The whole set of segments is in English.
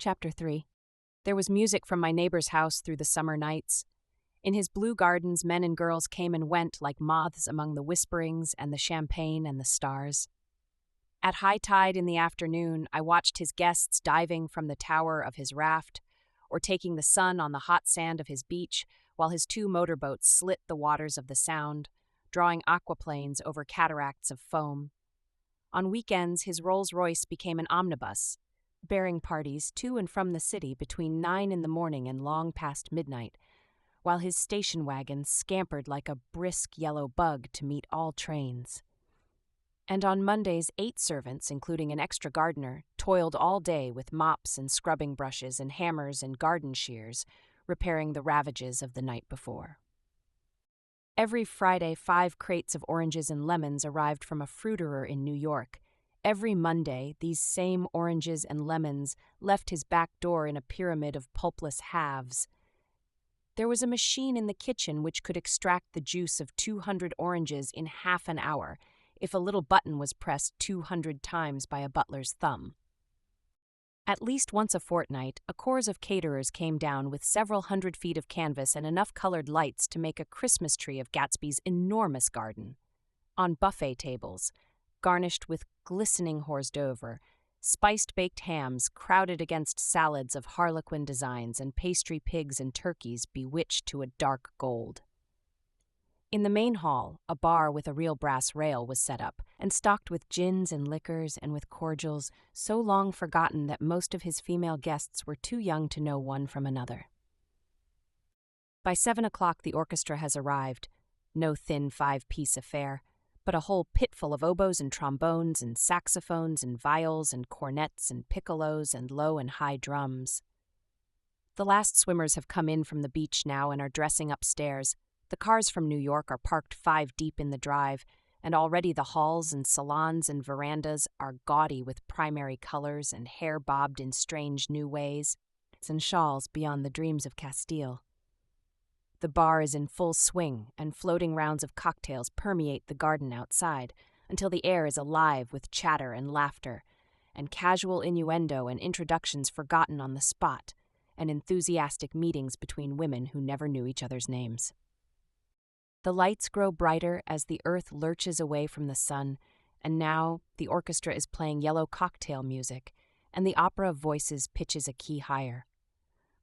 Chapter 3. There was music from my neighbor's house through the summer nights. In his blue gardens, men and girls came and went like moths among the whisperings and the champagne and the stars. At high tide in the afternoon, I watched his guests diving from the tower of his raft or taking the sun on the hot sand of his beach while his two motorboats slit the waters of the Sound, drawing aquaplanes over cataracts of foam. On weekends, his Rolls-Royce became an omnibus, bearing parties to and from the city between 9 in the morning and long past midnight, while his station wagon scampered like a brisk yellow bug to meet all trains. And on Mondays, 8 servants, including an extra gardener, toiled all day with mops and scrubbing brushes and hammers and garden shears, repairing the ravages of the night before. Every Friday, 5 crates of oranges and lemons arrived from a fruiterer in New York. Every Monday, these same oranges and lemons left his back door in a pyramid of pulpless halves. There was a machine in the kitchen which could extract the juice of 200 oranges in half an hour, if a little button was pressed 200 times by a butler's thumb. At least once a fortnight, a corps of caterers came down with several hundred feet of canvas and enough colored lights to make a Christmas tree of Gatsby's enormous garden. On buffet tables, garnished with glistening hors d'oeuvre, spiced baked hams crowded against salads of harlequin designs and pastry pigs and turkeys bewitched to a dark gold. In the main hall, a bar with a real brass rail was set up, and stocked with gins and liquors and with cordials so long forgotten that most of his female guests were too young to know one from another. By 7 o'clock the orchestra has arrived, no thin 5-piece affair, but a whole pitful of oboes and trombones and saxophones and viols and cornets and piccolos and low and high drums. The last swimmers have come in from the beach now and are dressing upstairs. The cars from New York are parked 5 deep in the drive, and already the halls and salons and verandas are gaudy with primary colors and hair bobbed in strange new ways, and shawls beyond the dreams of Castile. The bar is in full swing, and floating rounds of cocktails permeate the garden outside, until the air is alive with chatter and laughter, and casual innuendo and introductions forgotten on the spot, and enthusiastic meetings between women who never knew each other's names. The lights grow brighter as the earth lurches away from the sun, and now the orchestra is playing yellow cocktail music, and the opera of voices pitches a key higher.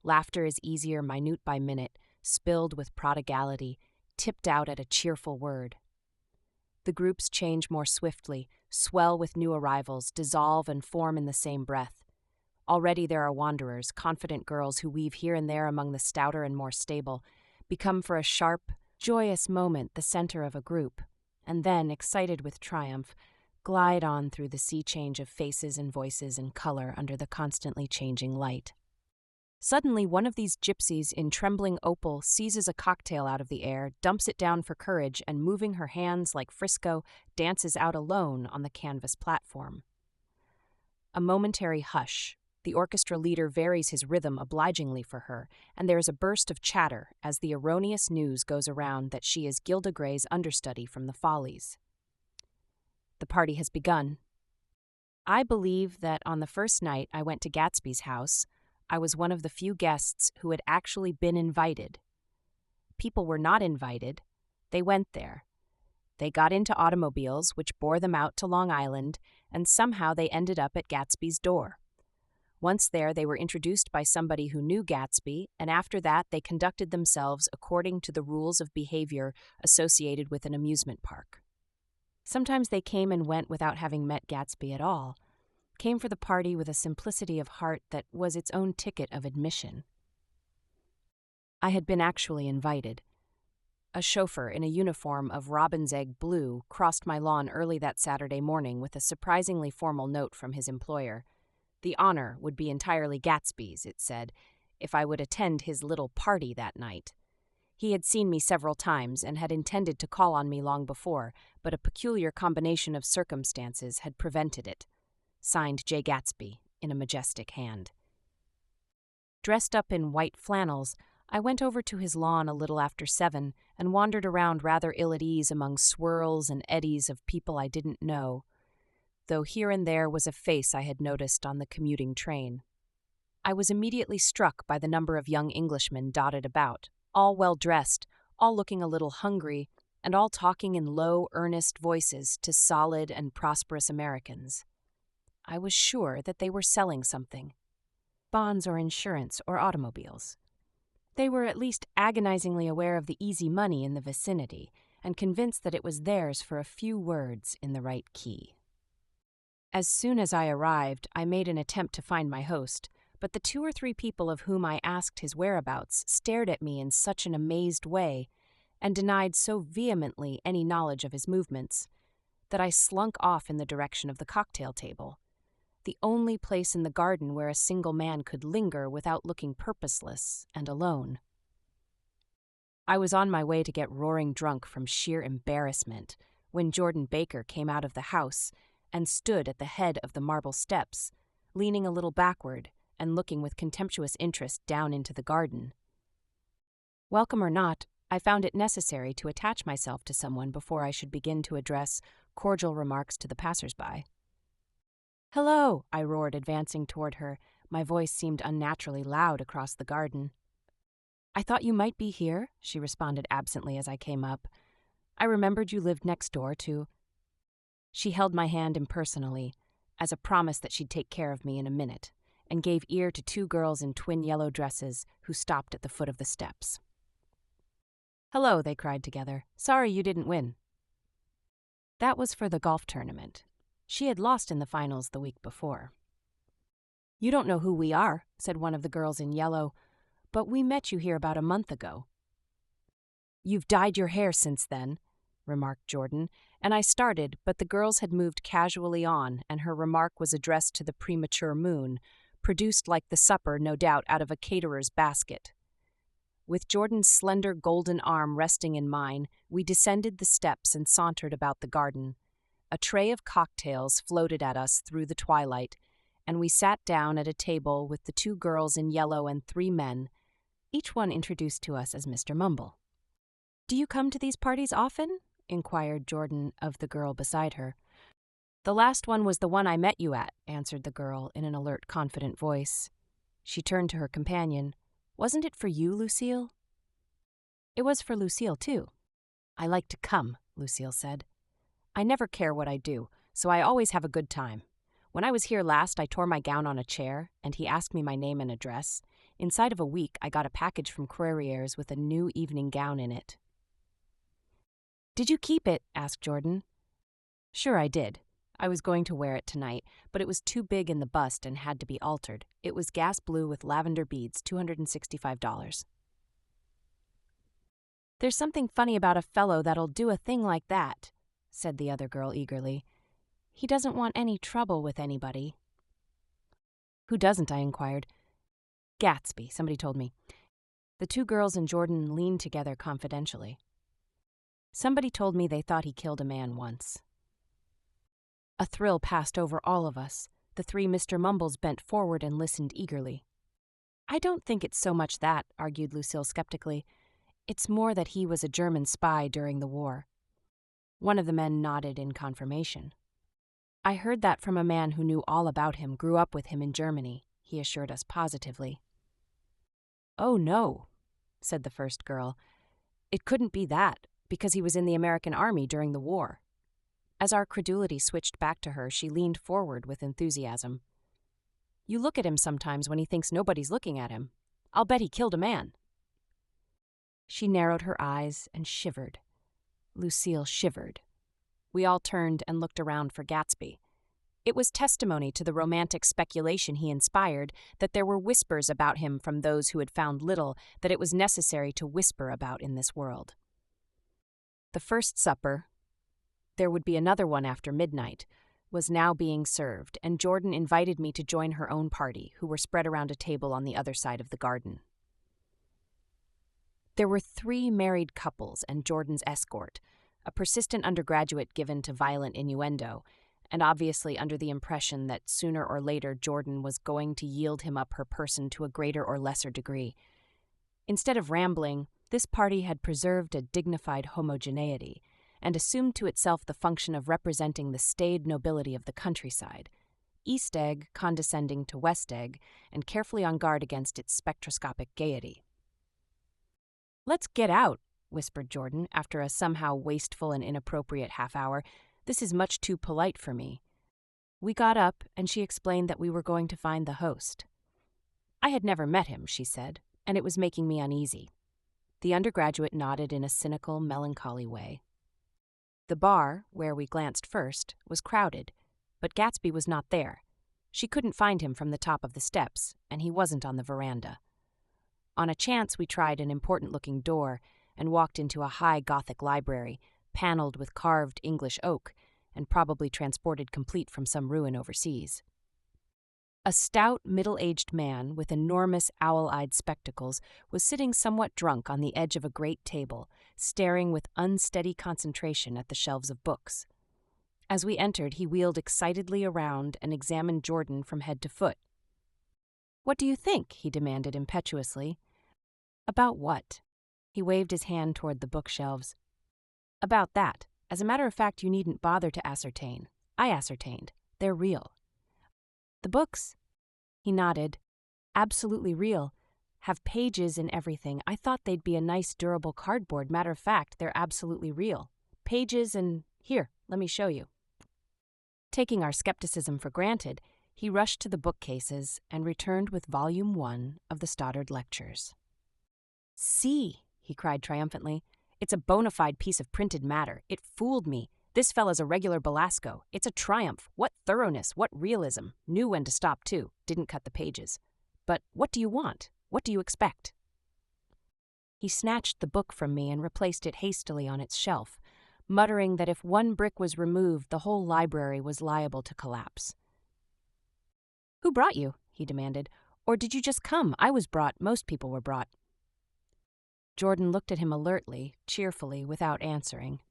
Laughter is easier minute by minute, spilled with prodigality, tipped out at a cheerful word. The groups change more swiftly, swell with new arrivals, dissolve and form in the same breath. Already there are wanderers, confident girls who weave here and there among the stouter and more stable, become for a sharp, joyous moment the center of a group, and then, excited with triumph, glide on through the sea change of faces and voices and color under the constantly changing light. Suddenly, one of these gypsies in trembling opal seizes a cocktail out of the air, dumps it down for courage, and moving her hands like Frisco, dances out alone on the canvas platform. A momentary hush. The orchestra leader varies his rhythm obligingly for her, and there is a burst of chatter as the erroneous news goes around that she is Gilda Gray's understudy from the Follies. The party has begun. I believe that on the first night I went to Gatsby's house, I was one of the few guests who had actually been invited. People were not invited. They went there. They got into automobiles which bore them out to Long Island, and somehow they ended up at Gatsby's door. Once there, they were introduced by somebody who knew Gatsby, and after that they conducted themselves according to the rules of behavior associated with an amusement park. Sometimes they came and went without having met Gatsby at all, came for the party with a simplicity of heart that was its own ticket of admission. I had been actually invited. A chauffeur in a uniform of robin's egg blue crossed my lawn early that Saturday morning with a surprisingly formal note from his employer. The honor would be entirely Gatsby's, it said, if I would attend his little party that night. He had seen me several times and had intended to call on me long before, but a peculiar combination of circumstances had prevented it. Signed J. Gatsby, in a majestic hand. Dressed up in white flannels, I went over to his lawn a little after 7 and wandered around rather ill at ease among swirls and eddies of people I didn't know, though here and there was a face I had noticed on the commuting train. I was immediately struck by the number of young Englishmen dotted about, all well-dressed, all looking a little hungry, and all talking in low, earnest voices to solid and prosperous Americans. I was sure that they were selling something. Bonds or insurance or automobiles. They were at least agonizingly aware of the easy money in the vicinity and convinced that it was theirs for a few words in the right key. As soon as I arrived, I made an attempt to find my host, but the 2 or 3 people of whom I asked his whereabouts stared at me in such an amazed way and denied so vehemently any knowledge of his movements that I slunk off in the direction of the cocktail table, the only place in the garden where a single man could linger without looking purposeless and alone. I was on my way to get roaring drunk from sheer embarrassment when Jordan Baker came out of the house and stood at the head of the marble steps, leaning a little backward and looking with contemptuous interest down into the garden. Welcome or not, I found it necessary to attach myself to someone before I should begin to address cordial remarks to the passers-by. "Hello," I roared, advancing toward her. My voice seemed unnaturally loud across the garden. "I thought you might be here," she responded absently as I came up. "I remembered you lived next door to—" She held my hand impersonally, as a promise that she'd take care of me in a minute, and gave ear to 2 girls in twin yellow dresses who stopped at the foot of the steps. "Hello," they cried together. "Sorry you didn't win." That was for the golf tournament. She had lost in the finals the week before. "You don't know who we are," said one of the girls in yellow, "but we met you here about a month ago." "You've dyed your hair since then," remarked Jordan, and I started, but the girls had moved casually on, and her remark was addressed to the premature moon, produced like the supper, no doubt, out of a caterer's basket. With Jordan's slender golden arm resting in mine, we descended the steps and sauntered about the garden. A tray of cocktails floated at us through the twilight, and we sat down at a table with the 2 girls in yellow and 3 men, each one introduced to us as Mr. Mumble. "Do you come to these parties often?" inquired Jordan of the girl beside her. "The last one was the one I met you at," answered the girl in an alert, confident voice. She turned to her companion. "Wasn't it for you, Lucille?" "It was for Lucille, too." "I like to come," Lucille said. "I never care what I do, so I always have a good time. When I was here last, I tore my gown on a chair, and he asked me my name and address. Inside of a week, I got a package from Crerier's with a new evening gown in it." "Did you keep it?" asked Jordan. "Sure I did. I was going to wear it tonight, but it was too big in the bust and had to be altered. It was gas blue with lavender beads, $265. "There's something funny about a fellow that'll do a thing like that," said the other girl eagerly. "He doesn't want any trouble with anybody." "Who doesn't?" I inquired. "Gatsby, somebody told me." The 2 girls and Jordan leaned together confidentially. "Somebody told me they thought he killed a man once." A thrill passed over all of us. The 3 Mr. Mumbles bent forward and listened eagerly. "I don't think it's so much that," argued Lucille skeptically. "It's more that he was a German spy during the war." One of the men nodded in confirmation. "I heard that from a man who knew all about him, grew up with him in Germany," he assured us positively. "Oh, no," said the first girl. "It couldn't be that, because he was in the American Army during the war." As our credulity switched back to her, she leaned forward with enthusiasm. "You look at him sometimes when he thinks nobody's looking at him. I'll bet he killed a man." She narrowed her eyes and shivered. Lucille shivered. We all turned and looked around for Gatsby. It was testimony to the romantic speculation he inspired that there were whispers about him from those who had found little that it was necessary to whisper about in this world. The first supper, there would be another one after midnight, was now being served, and Jordan invited me to join her own party, who were spread around a table on the other side of the garden. There were 3 married couples and Jordan's escort, a persistent undergraduate given to violent innuendo, and obviously under the impression that sooner or later Jordan was going to yield him up her person to a greater or lesser degree. Instead of rambling, this party had preserved a dignified homogeneity, and assumed to itself the function of representing the staid nobility of the countryside, East Egg condescending to West Egg and carefully on guard against its spectroscopic gaiety. "Let's get out," whispered Jordan, after a somehow wasteful and inappropriate half-hour. "This is much too polite for me." We got up, and she explained that we were going to find the host. I had never met him, she said, and it was making me uneasy. The undergraduate nodded in a cynical, melancholy way. The bar, where we glanced first, was crowded, but Gatsby was not there. She couldn't find him from the top of the steps, and he wasn't on the veranda. On a chance, we tried an important-looking door and walked into a high Gothic library, paneled with carved English oak, and probably transported complete from some ruin overseas. A stout, middle-aged man with enormous owl-eyed spectacles was sitting somewhat drunk on the edge of a great table, staring with unsteady concentration at the shelves of books. As we entered, he wheeled excitedly around and examined Jordan from head to foot. "What do you think?" he demanded impetuously. "About what?" He waved his hand toward the bookshelves. "About that. As a matter of fact, you needn't bother to ascertain. I ascertained. They're real." "The books?" He nodded. "Absolutely real. Have pages and everything. I thought they'd be a nice durable cardboard. Matter of fact, they're absolutely real. Pages and... Here, let me show you." Taking our skepticism for granted, he rushed to the bookcases and returned with Volume 1 of the Stoddard Lectures. "See," he cried triumphantly. "It's a bona fide piece of printed matter. It fooled me. This fella's a regular Belasco. It's a triumph. What thoroughness, what realism. Knew when to stop, too. Didn't cut the pages. But what do you want? What do you expect?" He snatched the book from me and replaced it hastily on its shelf, muttering that if one brick was removed, the whole library was liable to collapse. "Who brought you?" he demanded. "Or did you just come? I was brought. Most people were brought." Jordan looked at him alertly, cheerfully, without answering.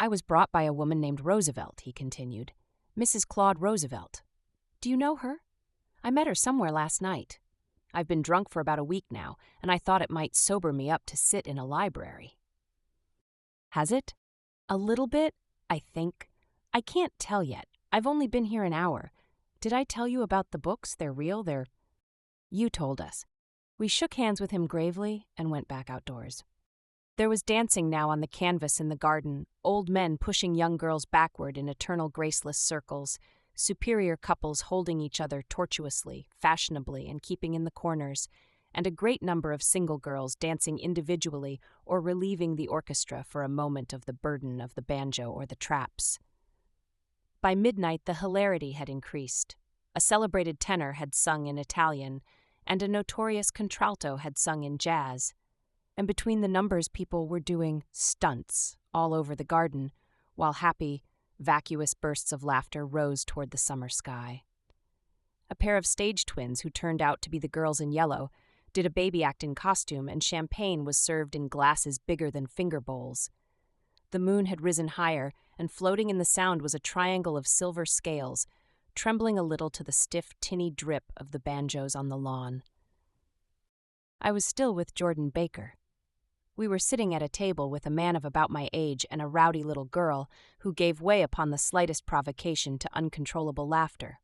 "I was brought by a woman named Roosevelt," he continued. "Mrs. Claude Roosevelt. Do you know her? I met her somewhere last night. I've been drunk for about a week now, and I thought it might sober me up to sit in a library." "Has it? A little bit, I think. I can't tell yet. I've only been here an hour. Did I tell you about the books? They're real, they're... You told us." We shook hands with him gravely and went back outdoors. There was dancing now on the canvas in the garden, old men pushing young girls backward in eternal graceless circles, superior couples holding each other tortuously, fashionably, and keeping in the corners, and a great number of single girls dancing individually or relieving the orchestra for a moment of the burden of the banjo or the traps. By midnight, the hilarity had increased. A celebrated tenor had sung in Italian, and a notorious contralto had sung in jazz. And between the numbers, people were doing stunts all over the garden, while happy, vacuous bursts of laughter rose toward the summer sky. A pair of stage twins, who turned out to be the girls in yellow, did a baby act in costume, and champagne was served in glasses bigger than finger bowls. The moon had risen higher, and floating in the sound was a triangle of silver scales, trembling a little to the stiff, tinny drip of the banjos on the lawn. I was still with Jordan Baker. We were sitting at a table with a man of about my age and a rowdy little girl who gave way upon the slightest provocation to uncontrollable laughter.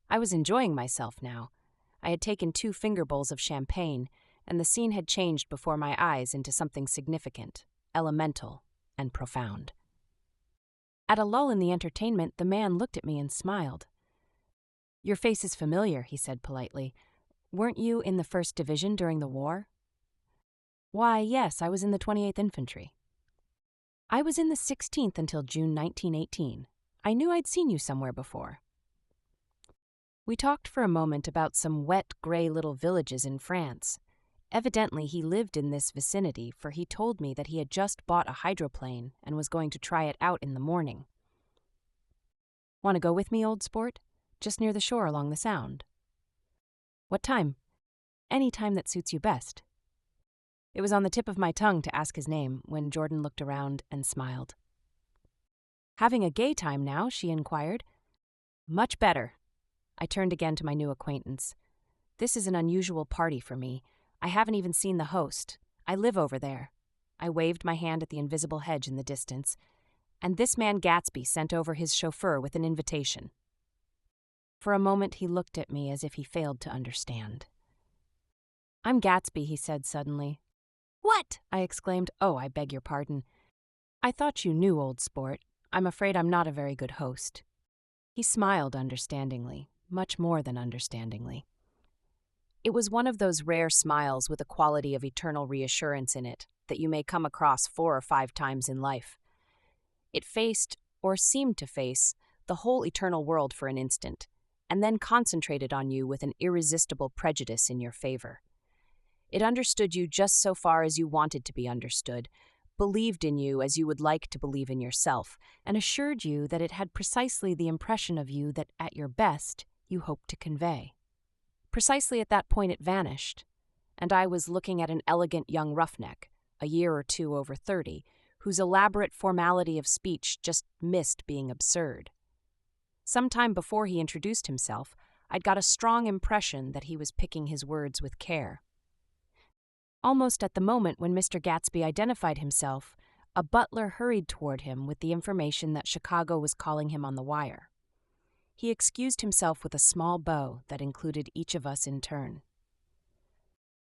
I was enjoying myself now. I had taken 2 finger bowls of champagne, and the scene had changed before my eyes into something significant, elemental, and profound. At a lull in the entertainment, the man looked at me and smiled. "Your face is familiar," he said politely. "Weren't you in the 1st Division during the war?" "Why, yes, I was in the 28th Infantry." "I was in the 16th until June 1918. I knew I'd seen you somewhere before." We talked for a moment about some wet, gray little villages in France. Evidently, he lived in this vicinity, for he told me that he had just bought a hydroplane and was going to try it out in the morning. "Want to go with me, old sport? Just near the shore along the Sound." "What time?" "Any time that suits you best." It was on the tip of my tongue to ask his name when Jordan looked around and smiled. "Having a gay time now?" she inquired. "Much better." I turned again to my new acquaintance. "This is an unusual party for me. I haven't even seen the host. I live over there." I waved my hand at the invisible hedge in the distance. "And this man Gatsby sent over his chauffeur with an invitation." For a moment he looked at me as if he failed to understand. "I'm Gatsby," he said suddenly. "What?" I exclaimed. "Oh, I beg your pardon. I thought you knew, old sport. I'm afraid I'm not a very good host." He smiled understandingly, much more than understandingly. It was one of those rare smiles with a quality of eternal reassurance in it that you may come across 4 or 5 times in life. It faced, or seemed to face, the whole eternal world for an instant, and then concentrated on you with an irresistible prejudice in your favor. It understood you just so far as you wanted to be understood, believed in you as you would like to believe in yourself, and assured you that it had precisely the impression of you that, at your best, you hoped to convey. Precisely at that point it vanished, and I was looking at an elegant young roughneck, a year or 2 over 30, whose elaborate formality of speech just missed being absurd. Some time before he introduced himself, I'd got a strong impression that he was picking his words with care. Almost at the moment when Mr. Gatsby identified himself, a butler hurried toward him with the information that Chicago was calling him on the wire. He excused himself with a small bow that included each of us in turn.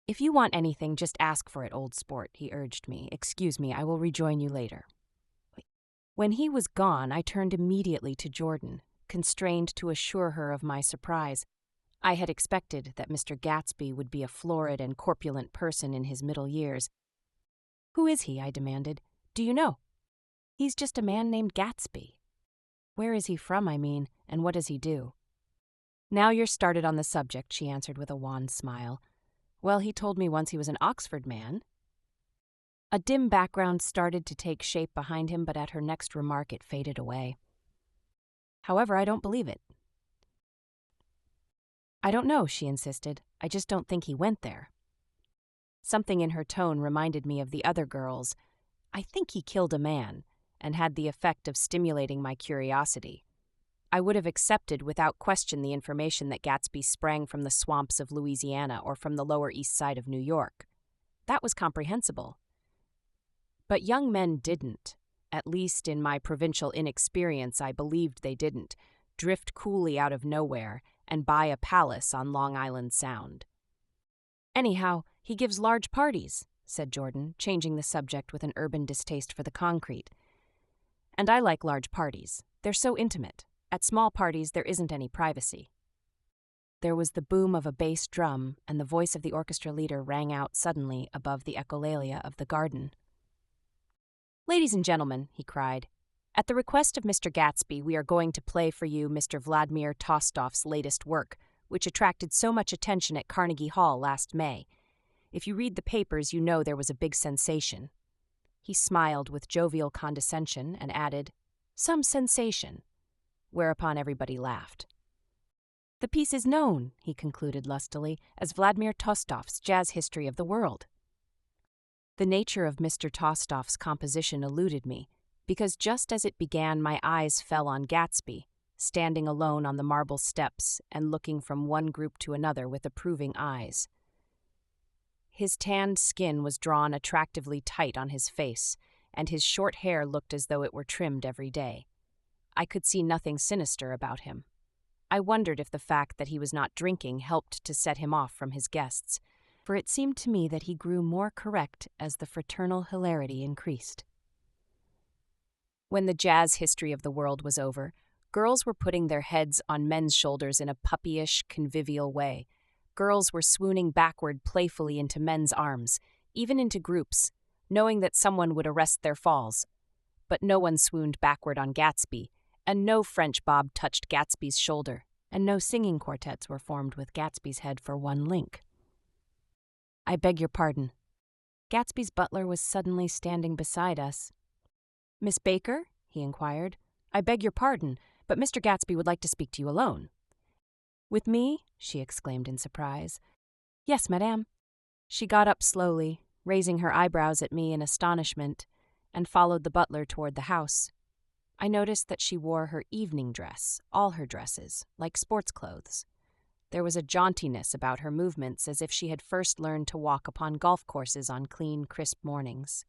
"If you want anything, just ask for it, old sport," he urged me. "Excuse me, I will rejoin you later." When he was gone, I turned immediately to Jordan, constrained to assure her of my surprise. I had expected that Mr. Gatsby would be a florid and corpulent person in his middle years. "Who is he?" I demanded. "Do you know?" "He's just a man named Gatsby." "Where is he from, I mean, and what does he do?" "Now you're started on the subject," she answered with a wan smile. "Well, he told me once he was an Oxford man." A dim background started to take shape behind him, but at her next remark it faded away. "However, I don't believe it." "I don't know," she insisted. "I just don't think he went there." Something in her tone reminded me of the other girls. "I think he killed a man," and had the effect of stimulating my curiosity. I would have accepted without question the information that Gatsby sprang from the swamps of Louisiana or from the Lower East Side of New York. That was comprehensible. But young men didn't, at least in my provincial inexperience I believed they didn't, drift coolly out of nowhere and buy a palace on Long Island Sound. "Anyhow, he gives large parties," said Jordan, changing the subject with an urban distaste for the concrete. "And I like large parties. They're so intimate. At small parties, there isn't any privacy." There was the boom of a bass drum, and the voice of the orchestra leader rang out suddenly above the echolalia of the garden. "Ladies and gentlemen," he cried, "at the request of Mr. Gatsby, we are going to play for you Mr. Vladimir Tostof's latest work, which attracted so much attention at Carnegie Hall last May. If you read the papers, you know there was a big sensation." He smiled with jovial condescension and added, "Some sensation," whereupon everybody laughed. "The piece is known," he concluded lustily, "as Vladimir Tostof's Jazz History of the World." The nature of Mr. Tostof's composition eluded me, because just as it began my eyes fell on Gatsby, standing alone on the marble steps and looking from one group to another with approving eyes. His tanned skin was drawn attractively tight on his face, and his short hair looked as though it were trimmed every day. I could see nothing sinister about him. I wondered if the fact that he was not drinking helped to set him off from his guests, for it seemed to me that he grew more correct as the fraternal hilarity increased. When the Jazz History of the World was over, girls were putting their heads on men's shoulders in a puppyish, convivial way. Girls were swooning backward playfully into men's arms, even into groups, knowing that someone would arrest their falls. But no one swooned backward on Gatsby, and no French bob touched Gatsby's shoulder, and no singing quartets were formed with Gatsby's head for one link. "I beg your pardon." Gatsby's butler was suddenly standing beside us. "Miss Baker?" he inquired. "I beg your pardon, but Mr. Gatsby would like to speak to you alone." "With me?" she exclaimed in surprise. "Yes, madame." She got up slowly, raising her eyebrows at me in astonishment, and followed the butler toward the house. I noticed that she wore her evening dress, all her dresses, like sports clothes. There was a jauntiness about her movements as if she had first learned to walk upon golf courses on clean, crisp mornings.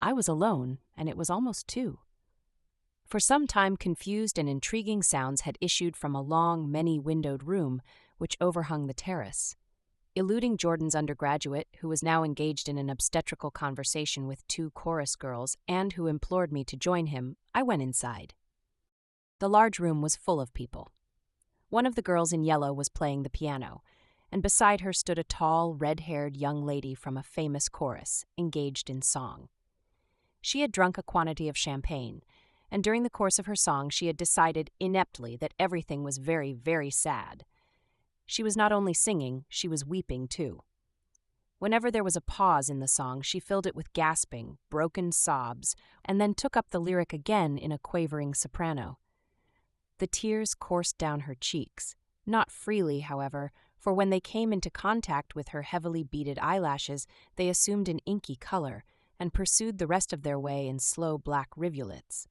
I was alone, and it was almost 2. For some time, confused and intriguing sounds had issued from a long, many-windowed room which overhung the terrace. Eluding Jordan's undergraduate, who was now engaged in an obstetrical conversation with two chorus girls and who implored me to join him, I went inside. The large room was full of people. One of the girls in yellow was playing the piano, and beside her stood a tall, red-haired young lady from a famous chorus, engaged in song. She had drunk a quantity of champagne, and during the course of her song she had decided ineptly that everything was very, very sad. She was not only singing, she was weeping too. Whenever there was a pause in the song, she filled it with gasping, broken sobs, and then took up the lyric again in a quavering soprano. The tears coursed down her cheeks, not freely, however, for when they came into contact with her heavily beaded eyelashes, they assumed an inky color and pursued the rest of their way in slow black rivulets.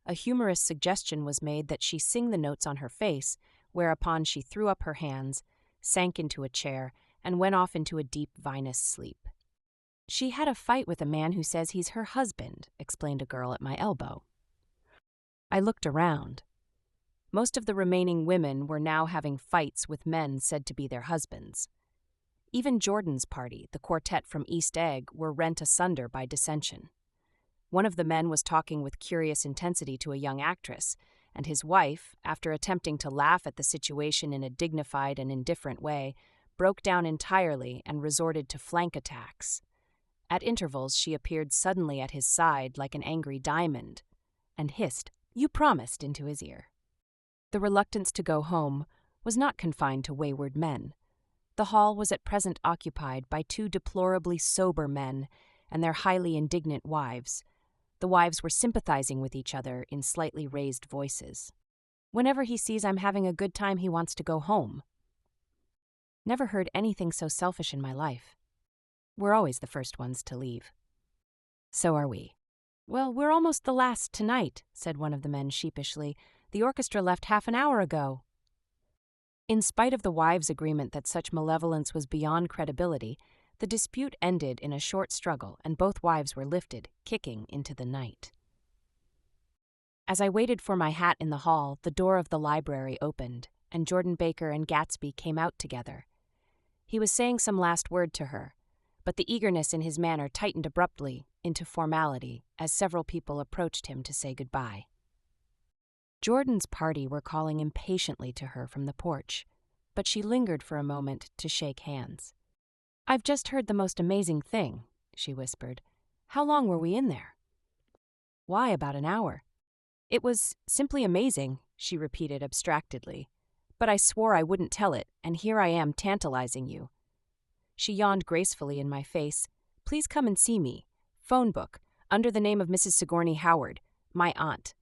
A humorous suggestion was made that she sing the notes on her face, whereupon she threw up her hands, sank into a chair, and went off into a deep vinous sleep. "She had a fight with a man who says he's her husband," explained a girl at my elbow. I looked around. Most of the remaining women were now having fights with men said to be their husbands. Even Jordan's party, the quartet from East Egg, were rent asunder by dissension. One of the men was talking with curious intensity to a young actress, and his wife, after attempting to laugh at the situation in a dignified and indifferent way, broke down entirely and resorted to flank attacks. At intervals she appeared suddenly at his side like an angry diamond, and hissed, "You promised," into his ear. The reluctance to go home was not confined to wayward men. The hall was at present occupied by two deplorably sober men and their highly indignant wives. The wives were sympathizing with each other in slightly raised voices. "Whenever he sees I'm having a good time, he wants to go home." Never heard anything so selfish in my life. We're always the first ones to leave. So are we. "Well, we're almost the last tonight," said one of the men sheepishly. "The orchestra left half an hour ago." In spite of the wives' agreement that such malevolence was beyond credibility, the dispute ended in a short struggle, and both wives were lifted, kicking, into the night. As I waited for my hat in the hall, the door of the library opened, and Jordan Baker and Gatsby came out together. He was saying some last word to her, but the eagerness in his manner tightened abruptly into formality as several people approached him to say goodbye. Jordan's party were calling impatiently to her from the porch, but she lingered for a moment to shake hands. "I've just heard the most amazing thing," she whispered. "How long were we in there?" "Why, about an hour." "It was simply amazing," she repeated abstractedly. "But I swore I wouldn't tell it, and here I am tantalizing you." She yawned gracefully in my face. "Please come and see me. Phone book, under the name of Mrs. Sigourney Howard, my aunt."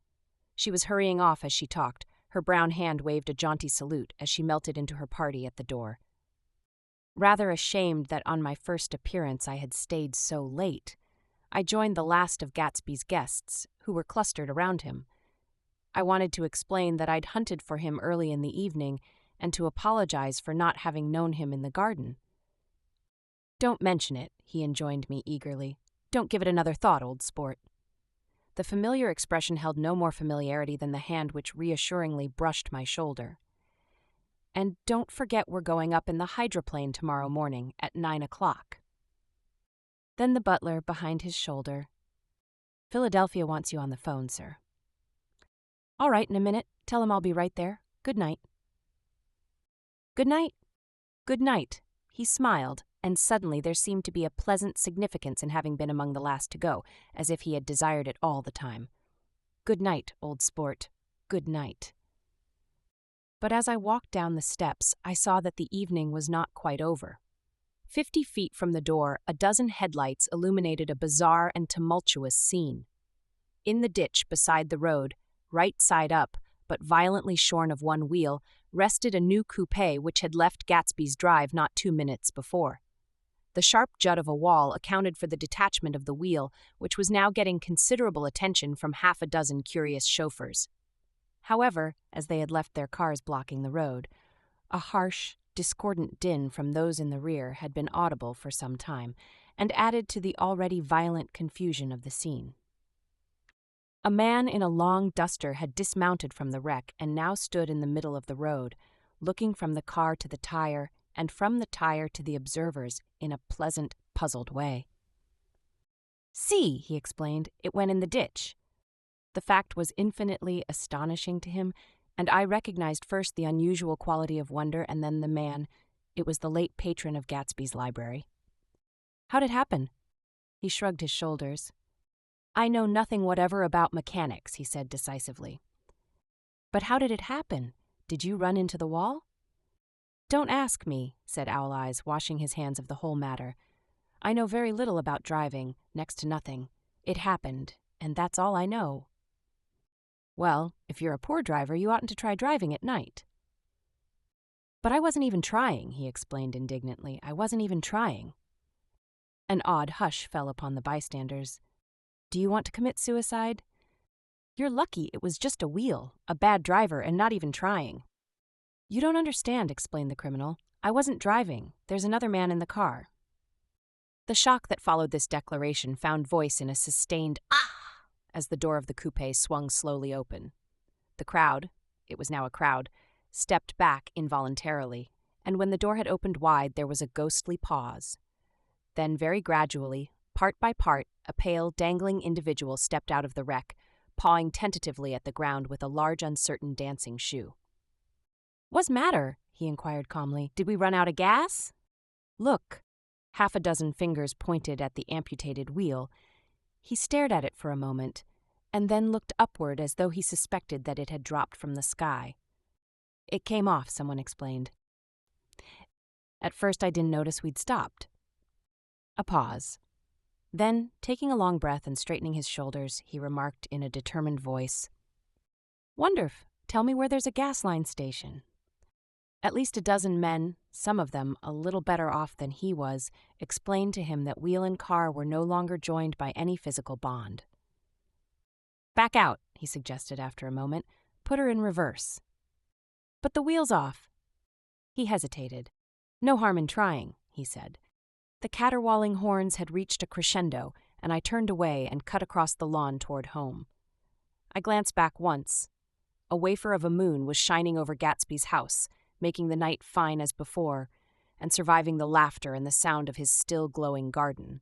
She was hurrying off as she talked. Her brown hand waved a jaunty salute as she melted into her party at the door. Rather ashamed that on my first appearance I had stayed so late, I joined the last of Gatsby's guests, who were clustered around him. I wanted to explain that I'd hunted for him early in the evening and to apologize for not having known him in the garden. "Don't mention it," he enjoined me eagerly. "Don't give it another thought, old sport." The familiar expression held no more familiarity than the hand which reassuringly brushed my shoulder. "And don't forget we're going up in the hydroplane tomorrow morning at 9 o'clock. Then the butler, behind his shoulder, "Philadelphia wants you on the phone, sir." "All right, in a minute. Tell him I'll be right there. Good night." "Good night." "Good night." He smiled, and suddenly there seemed to be a pleasant significance in having been among the last to go, as if he had desired it all the time. "Good night, old sport. Good night." But as I walked down the steps, I saw that the evening was not quite over. 50 feet from the door, a dozen headlights illuminated a bizarre and tumultuous scene. In the ditch beside the road, right side up, but violently shorn of one wheel, rested a new coupe which had left Gatsby's drive not 2 minutes before. The sharp jut of a wall accounted for the detachment of the wheel, which was now getting considerable attention from half a dozen curious chauffeurs. However, as they had left their cars blocking the road, a harsh, discordant din from those in the rear had been audible for some time, and added to the already violent confusion of the scene. A man in a long duster had dismounted from the wreck and now stood in the middle of the road, looking from the car to the tire and from the tire to the observers in a pleasant, puzzled way. "See," he explained, "it went in the ditch." The fact was infinitely astonishing to him, and I recognized first the unusual quality of wonder and then the man. It was the late patron of Gatsby's library. "How'd it happen?" He shrugged his shoulders. "I know nothing whatever about mechanics," he said decisively. "But how did it happen? Did you run into the wall?" "Don't ask me," said Owl Eyes, washing his hands of the whole matter. "I know very little about driving, next to nothing. It happened, and that's all I know." "Well, if you're a poor driver, you oughtn't to try driving at night." "But I wasn't even trying," he explained indignantly. "I wasn't even trying." An odd hush fell upon the bystanders. "Do you want to commit suicide?" "You're lucky it was just a wheel, a bad driver, and not even trying." "You don't understand," explained the criminal. "I wasn't driving. There's another man in the car." The shock that followed this declaration found voice in a sustained "ah" as the door of the coupe swung slowly open. The crowd, it was now a crowd, stepped back involuntarily, and when the door had opened wide there was a ghostly pause. Then very gradually, part by part, a pale, dangling individual stepped out of the wreck, pawing tentatively at the ground with a large, uncertain dancing shoe. "What's matter?" he inquired calmly. "Did we run out of gas?" "Look." Half a dozen fingers pointed at the amputated wheel. He stared at it for a moment, and then looked upward as though he suspected that it had dropped from the sky. "It came off," someone explained. "At first I didn't notice we'd stopped." A pause. Then, taking a long breath and straightening his shoulders, he remarked in a determined voice, "Wonderf, tell me where there's a gas line station." At least a dozen men, some of them a little better off than he was, explained to him that wheel and car were no longer joined by any physical bond. "Back out," he suggested after a moment. "Put her in reverse." "But the wheel's off." He hesitated. "No harm in trying," he said. The caterwauling horns had reached a crescendo, and I turned away and cut across the lawn toward home. I glanced back once. A wafer of a moon was shining over Gatsby's house, making the night fine as before, and surviving the laughter and the sound of his still glowing garden.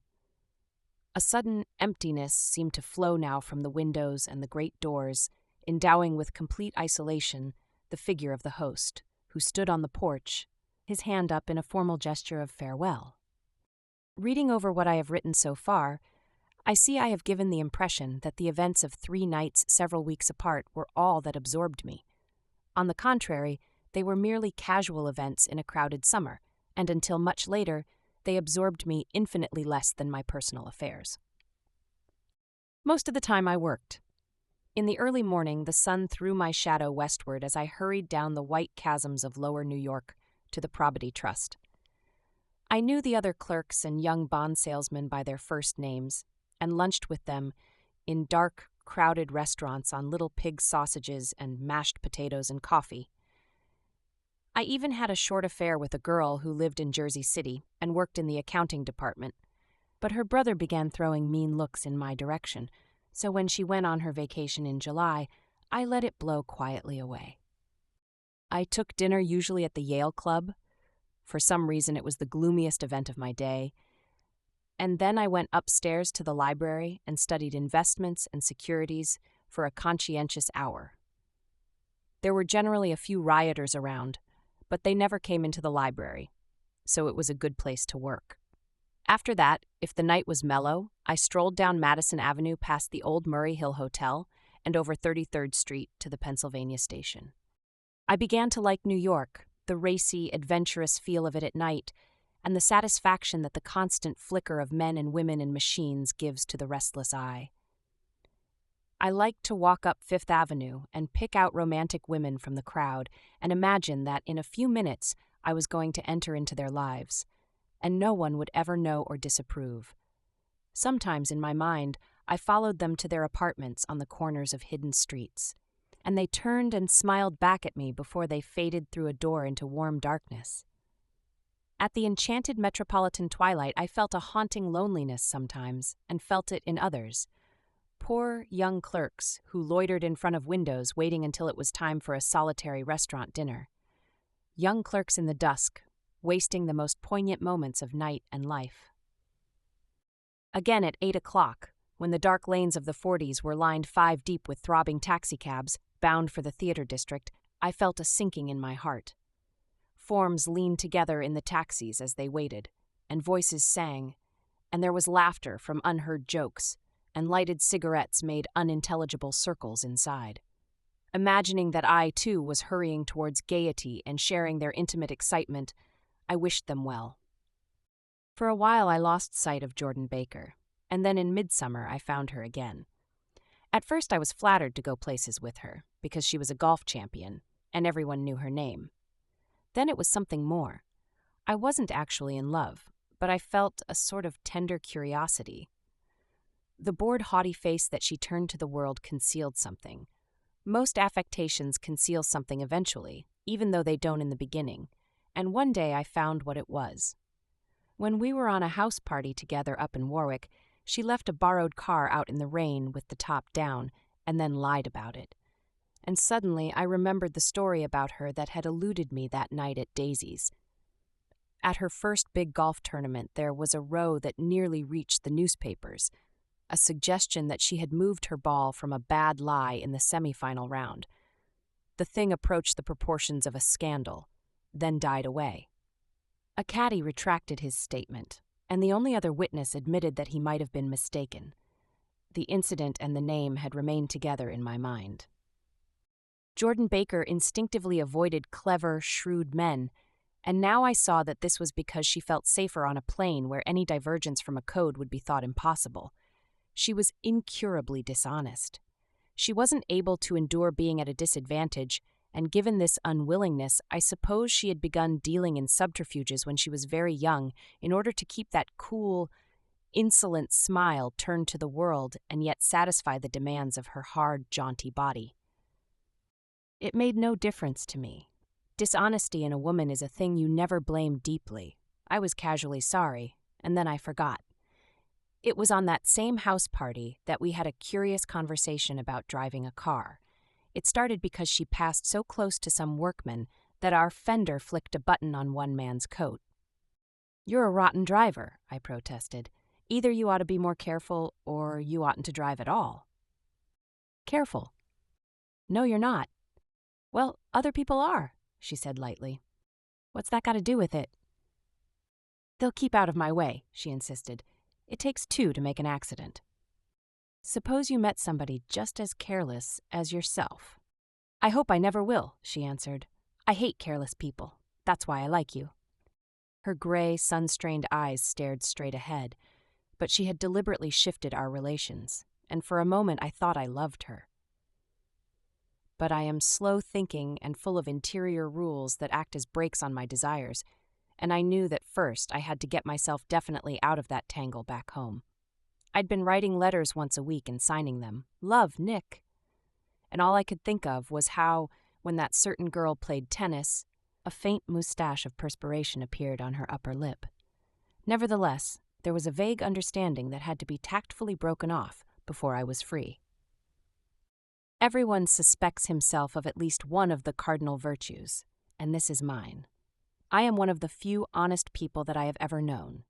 A sudden emptiness seemed to flow now from the windows and the great doors, endowing with complete isolation the figure of the host, who stood on the porch, his hand up in a formal gesture of farewell. Reading over what I have written so far, I see I have given the impression that the events of 3 nights several weeks apart were all that absorbed me. On the contrary, they were merely casual events in a crowded summer, and until much later, they absorbed me infinitely less than my personal affairs. Most of the time I worked. In the early morning, the sun threw my shadow westward as I hurried down the white chasms of lower New York to the Probity Trust. I knew the other clerks and young bond salesmen by their first names, and lunched with them in dark, crowded restaurants on little pig sausages and mashed potatoes and coffee. I even had a short affair with a girl who lived in Jersey City and worked in the accounting department, but her brother began throwing mean looks in my direction, so when she went on her vacation in July, I let it blow quietly away. I took dinner usually at the Yale Club. For some reason, it was the gloomiest event of my day. And then I went upstairs to the library and studied investments and securities for a conscientious hour. There were generally a few rioters around, but they never came into the library, so it was a good place to work. After that, if the night was mellow, I strolled down Madison Avenue past the old Murray Hill Hotel and over 33rd Street to the Pennsylvania Station. I began to like New York, the racy, adventurous feel of it at night, and the satisfaction that the constant flicker of men and women and machines gives to the restless eye. I liked to walk up Fifth Avenue and pick out romantic women from the crowd and imagine that in a few minutes I was going to enter into their lives, and no one would ever know or disapprove. Sometimes in my mind, I followed them to their apartments on the corners of hidden streets, and they turned and smiled back at me before they faded through a door into warm darkness. At the enchanted metropolitan twilight, I felt a haunting loneliness sometimes, and felt it in others. Poor, young clerks who loitered in front of windows waiting until it was time for a solitary restaurant dinner. Young clerks in the dusk, wasting the most poignant moments of night and life. Again at 8 o'clock, when the dark lanes of the 40s were lined 5 deep with throbbing taxicabs bound for the theater district, I felt a sinking in my heart. Forms leaned together in the taxis as they waited, and voices sang, and there was laughter from unheard jokes, and lighted cigarettes made unintelligible circles inside. Imagining that I, too, was hurrying towards gaiety and sharing their intimate excitement, I wished them well. For a while I lost sight of Jordan Baker, and then in midsummer I found her again. At first I was flattered to go places with her, because she was a golf champion, and everyone knew her name. Then it was something more. I wasn't actually in love, but I felt a sort of tender curiosity. The bored, haughty face that she turned to the world concealed something. Most affectations conceal something eventually, even though they don't in the beginning, and one day I found what it was. When we were on a house party together up in Warwick, she left a borrowed car out in the rain with the top down, and then lied about it. And suddenly I remembered the story about her that had eluded me that night at Daisy's. At her first big golf tournament, there was a row that nearly reached the newspapers, a suggestion that she had moved her ball from a bad lie in the semifinal round. The thing approached the proportions of a scandal, then died away. A caddy retracted his statement, and the only other witness admitted that he might have been mistaken. The incident and the name had remained together in my mind. Jordan Baker instinctively avoided clever, shrewd men, and now I saw that this was because she felt safer on a plane where any divergence from a code would be thought impossible. She was incurably dishonest. She wasn't able to endure being at a disadvantage, and given this unwillingness, I suppose she had begun dealing in subterfuges when she was very young in order to keep that cool, insolent smile turned to the world and yet satisfy the demands of her hard, jaunty body. It made no difference to me. Dishonesty in a woman is a thing you never blame deeply. I was casually sorry, and then I forgot. It was on that same house party that we had a curious conversation about driving a car. It started because she passed so close to some workman that our fender flicked a button on one man's coat. "You're a rotten driver," I protested. "Either you ought to be more careful, or you oughtn't to drive at all." "Careful." "No, you're not." "Well, other people are," she said lightly. "What's that got to do with it?" "They'll keep out of my way," she insisted. "It takes 2 to make an accident." "Suppose you met somebody just as careless as yourself." "I hope I never will," she answered. "I hate careless people. That's why I like you." Her gray, sun-strained eyes stared straight ahead, but she had deliberately shifted our relations, and for a moment I thought I loved her. But I am slow-thinking and full of interior rules that act as brakes on my desires, and I knew that first I had to get myself definitely out of that tangle back home. I'd been writing letters once a week and signing them, "Love, Nick." And all I could think of was how, when that certain girl played tennis, a faint moustache of perspiration appeared on her upper lip. Nevertheless, there was a vague understanding that had to be tactfully broken off before I was free. Everyone suspects himself of at least one of the cardinal virtues, and this is mine. I am one of the few honest people that I have ever known,